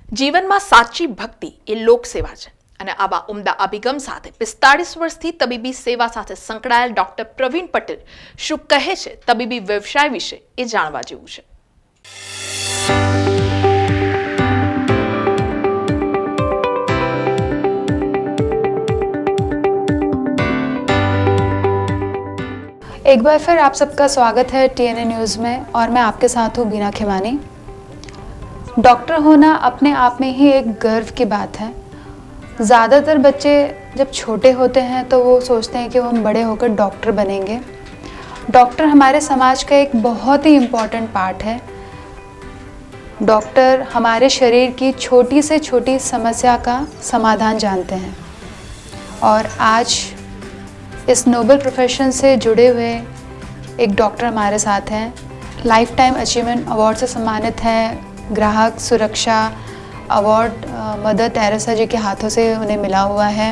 જીવનમાં સાચી ભક્તિ એ લોક સેવા છે અને આવા ઉમદા અભિગમ સાથે 45 વર્ષથી તબીબી સેવા સાથે સંકળાયેલ ડોક્ટર પ્રવીણ પટેલ શું કહે છે તબીબી વ્યવસાય વિશે એ જાણવા જેવું છે। एक बार फिर आप सबका स्वागत है TNA न्यूज़ में और मैं आपके साथ हूँ बीना खिमानी। डॉक्टर होना अपने आप में ही एक गर्व की बात है। ज़्यादातर बच्चे जब छोटे होते हैं तो वो सोचते हैं कि वो हम बड़े होकर डॉक्टर बनेंगे। डॉक्टर हमारे समाज का एक बहुत ही इम्पॉर्टेंट पार्ट है। डॉक्टर हमारे शरीर की छोटी से छोटी समस्या का समाधान जानते हैं और आज इस नोबल प्रोफेशन से जुड़े हुए एक डॉक्टर हमारे साथ हैं। लाइफ टाइम अचीवमेंट अवार्ड से सम्मानित हैं। ग्राहक सुरक्षा अवार्ड मदर टेरेसा जी के हाथों से उन्हें मिला हुआ है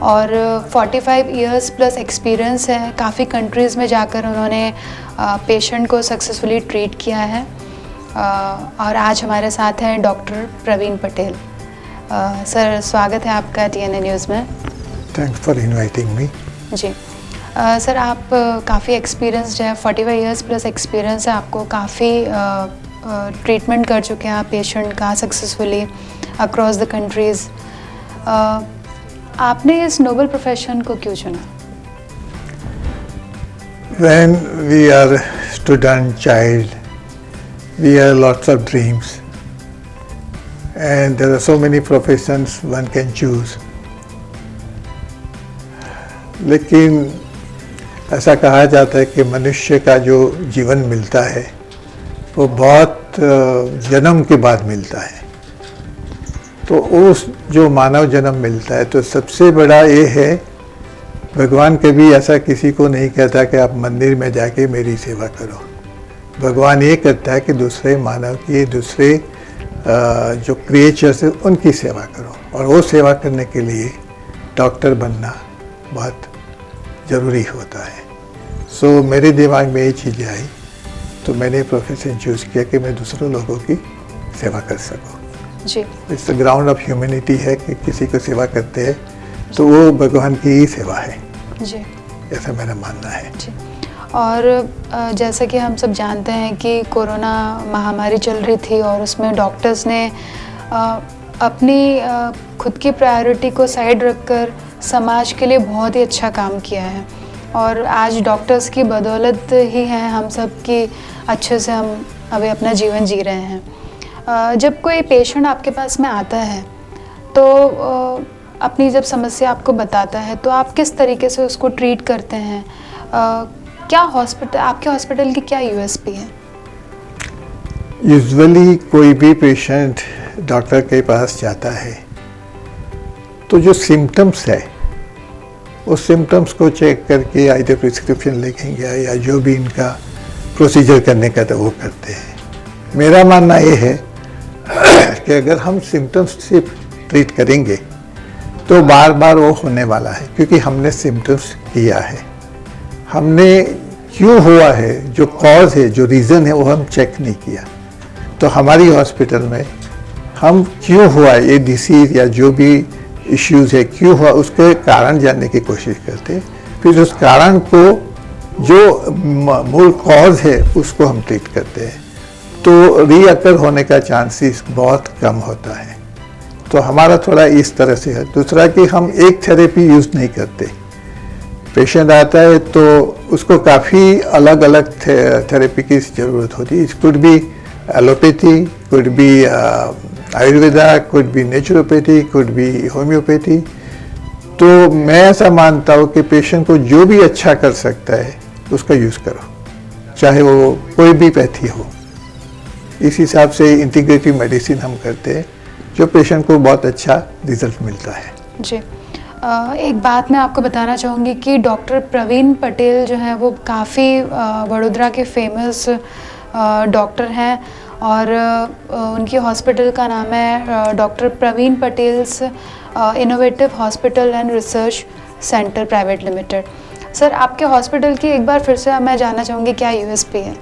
और 45 इयर्स प्लस एक्सपीरियंस है। काफ़ी कंट्रीज़ में जाकर उन्होंने पेशेंट को सक्सेसफुली ट्रीट किया है और आज हमारे साथ हैं डॉक्टर प्रवीण पटेल। सर स्वागत है आपका TNA न्यूज़ में। Thanks for inviting me. जी सर आप काफ़ी एक्सपीरियंसड है, 45 इयर्स प्लस एक्सपीरियंस है आपको। काफ़ी ट्रीटमेंट कर चुके हैं आप पेशेंट का सक्सेसफुली अक्रॉस द कंट्रीज़। आपने इस नोबल प्रोफेशन को क्यों चुना? When we are student child, we have lots of dreams and there are so many professions one can choose. लेकिन ऐसा कहा जाता है कि मनुष्य का जो जीवन मिलता है वो बहुत जन्म के बाद मिलता है। तो उस जो मानव जन्म मिलता है तो सबसे बड़ा ये है, भगवान कभी ऐसा किसी को नहीं कहता कि आप मंदिर में जाके मेरी सेवा करो। भगवान ये कहता है कि दूसरे मानव की, दूसरे जो क्रिएचर्स है उनकी सेवा करो और वो सेवा करने के लिए डॉक्टर बनना बहुत ज़रूरी होता है। सो मेरे दिमाग में ये चीज़ें आई तो मैंने प्रोफेशन चूज़ किया कि मैं दूसरों लोगों की सेवा कर सकूं। जी it's the ground of humanity है कि किसी को सेवा करते हैं तो वो भगवान की ही सेवा है। जी ऐसा मेरा मानना है। जी और जैसा कि हम सब जानते हैं कि कोरोना महामारी चल रही थी और उसमें डॉक्टर्स ने अपनी खुद की प्रायोरिटी को साइड रखकर समाज के लिए बहुत ही अच्छा काम किया है और आज डॉक्टर्स की बदौलत ही है हम सब की अच्छे से हम अभी अपना जीवन जी रहे हैं। जब कोई पेशेंट आपके पास में आता है तो अपनी जब समस्या आपको बताता है तो आप किस तरीके से उसको ट्रीट करते हैं? क्या आपके हॉस्पिटल की क्या USP है? यूजुअली कोई भी पेशेंट डॉक्टर के पास जाता है तो जो सिम्टम्स है उस सिम्टम्स को चेक करके आइदर प्रिस्क्रिप्शन लिखेंगे या जो भी इनका प्रोसीजर करने का तो वो करते हैं। मेरा मानना ये है कि अगर हम सिम्टम्स से ट्रीट करेंगे तो बार बार वो होने वाला है, क्योंकि हमने सिम्टम्स किया है, हमने क्यों हुआ है, जो कॉज है, जो रीज़न है वो हम चेक नहीं किया। तो हमारी हॉस्पिटल में हम क्यों हुआ ये डिसीज़ या जो भी इश्यूज़ है क्यों हुआ उसके कारण जानने की कोशिश करते हैं, फिर उस कारण को जो मूल कॉज है उसको हम ट्रीट करते हैं तो रीअकर होने का चांसेस बहुत कम होता है। तो हमारा थोड़ा इस तरह से है। दूसरा कि हम एक थेरेपी यूज़ नहीं करते। पेशेंट आता है तो उसको काफ़ी अलग अलग थेरेपी की ज़रूरत होती है। It could be allopathy, could be Ayurveda, could be naturopathy, could be homeopathy. तो मैं ऐसा मानता हूँ कि पेशेंट को जो भी अच्छा कर सकता है उसका यूज़ करो, चाहे वो कोई भी पैथी हो। इस हिसाब से इंटीग्रेटिव मेडिसिन हम करते हैं जो पेशेंट को बहुत अच्छा रिजल्ट मिलता है। जी एक बात मैं आपको बताना चाहूँगी कि डॉक्टर प्रवीण पटेल जो हैं वो काफ़ी वडोदरा के फेमस डॉक्टर हैं और उनकी हॉस्पिटल का नाम है doctor Praveen Patel's innovative hospital and research centre private limited. Sir आपके हॉस्पिटल की एक बार फिर से मैं जानना चाहूँगी क्या USP है?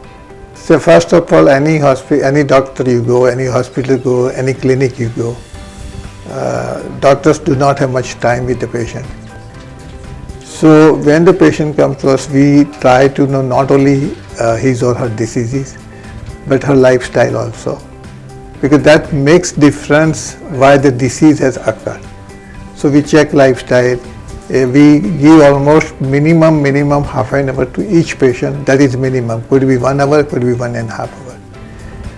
So first of all, any doctor you go, any hospital you go, any clinic you go, doctors do not have much time with the patient. So when the patient comes to us, we try to know not only his or her diseases, but her lifestyle also, because that makes difference why the disease has occurred. So we check lifestyle. We give almost minimum half an hour to each patient. That is minimum. Could be 1 hour, could be 1.5 hours.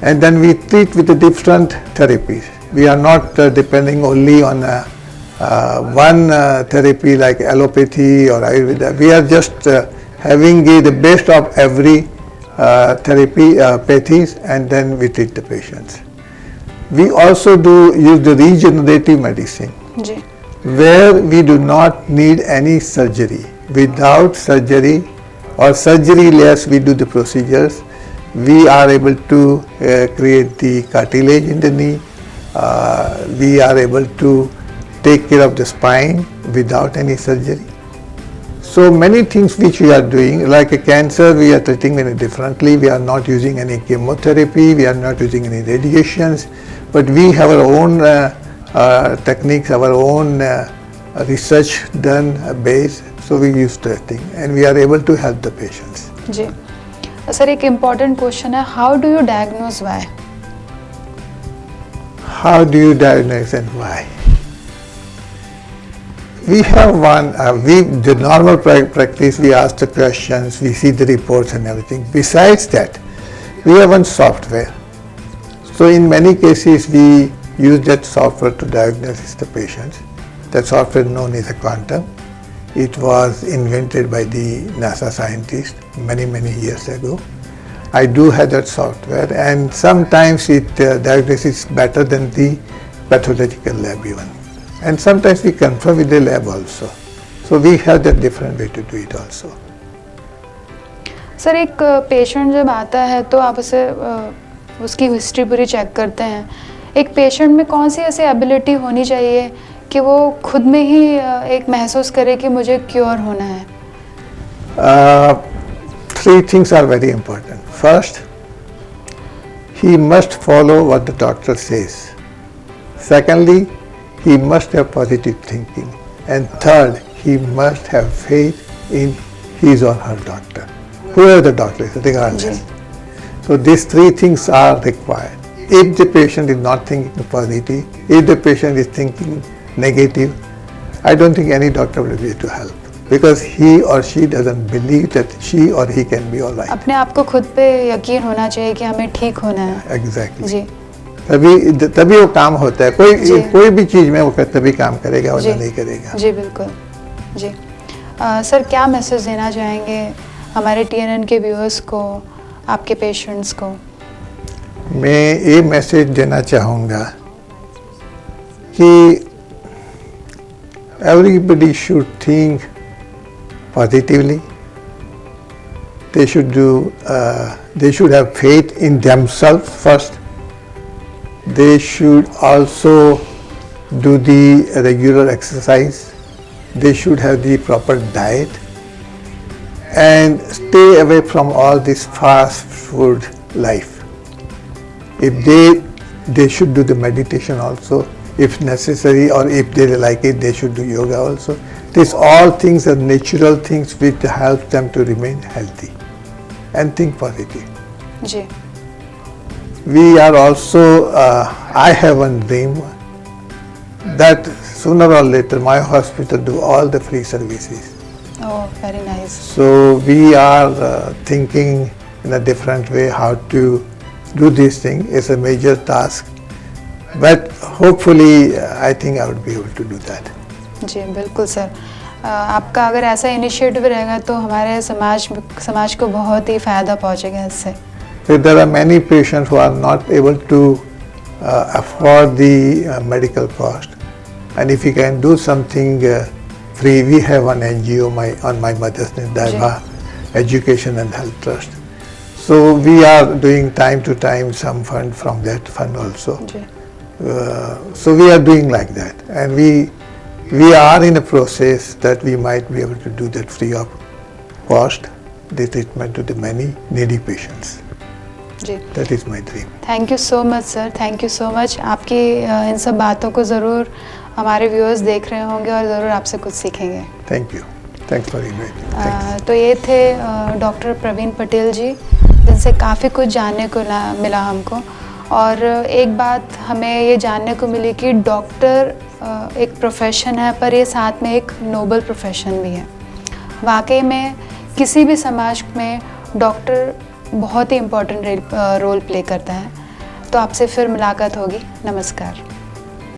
And then we treat with the different therapies. We are not depending only on one therapy like allopathy or Ayurveda. We are just having the best of every pathies, and then we treat the patients. We also do use the regenerative medicine, जी where we do not need any surgery. Without surgery or surgery less, we do the procedures. We are able to create the cartilage in the knee. We are able to take care of the spine without any surgery. So many things which we are doing, like a cancer, we are treating very differently. We are not using any chemotherapy, we are not using any radiations, but we have our own techniques, our own research done base. So we use that thing, and we are able to help the patients. जी sir, एक important question है, how do you diagnose why? How do you diagnose and why? We have the normal practice, we ask the questions, we see the reports and everything. Besides that, we have one software. So in many cases, we use that software to diagnose the patients. That software known as a quantum. It was invented by the NASA scientists many years ago. I do have that software, and sometimes it diagnoses better than the pathological lab even. And sometimes we confirm with the lab also. So we have that different way to do it also. Sir, एक patient जब आता है तो आप उसे उसकी history पूरी check करते हैं. एक पेशेंट में कौन सी ऐसी एबिलिटी होनी चाहिए कि वो खुद में ही एक महसूस करे कि मुझे क्योर होना है? 3 things are very important. First, he must follow what the doctor says. Secondly, he must have positive thinking. And third, he must have faith in his or her doctor, whoever the doctor is, regardless. So these 3 things are required. If the patient is not thinking positive, if the patient is thinking negative, I don't think any doctor will be able to help, because he or she doesn't believe that she or he can be all right. अपने आप को खुद पे यकीन होना चाहिए कि हमें ठीक होना है. Exactly. जी तभी वो काम होता है. कोई भी चीज में वो तभी काम करेगा, वरना नहीं करेगा. जी बिल्कुल. जी सर, क्या मैसेज देना चाहेंगे हमारे TNN के व्यूअर्स को, आपके पेशेंट्स को? मैं ये मैसेज देना चाहूँगा कि everybody should think positively. They should have faith in themselves first. They should also do the regular exercise. They should have the proper diet and stay away from all this fast food life. If they should do the meditation also, if necessary, or if they like it, they should do yoga also. These all things are natural things which help them to remain healthy and think positive. जी We are also, I have one dream that sooner or later my hospital do all the free services. Oh, very nice. So we are thinking in a different way how to do this thing. It's a major task, but hopefully I think I would be able to do that. जी बिल्कुल sir. आपका अगर ऐसा initiative रहेगा तो हमारे समाज को बहुत ही फ़ायदा पहुंचेगा इससे. So there are many patients who are not able to afford the medical cost, and if we can do something free, we have one NGO on my mother's name, Daiva Education and Health Trust. So we are doing time to time some fund from that fund also. जी So we are doing like that, and we are in a process that we might be able to do that free of cost, the treatment to the many needy patients. जी। That is my dream. Thank you so much sir, thank you so much. आपकी इन सब बातों को ज़रूर हमारे viewers देख रहे होंगे और ज़रूर आपसे कुछ सीखेंगे। Thank you, thanks for inviting. तो ये थे डॉक्टर प्रवीण पटेल जी, जिनसे काफ़ी कुछ जानने को मिला हमको। और एक बात हमें ये जानने को मिली कि डॉक्टर एक प्रोफेशन है, पर ये साथ में एक नोबल प्रोफेशन भी है। वाकई में किसी भी समाज में डॉक्टर बहुत ही इम्पोर्टेंट रोल प्ले करता है। तो आपसे फिर मुलाकात होगी। नमस्कार।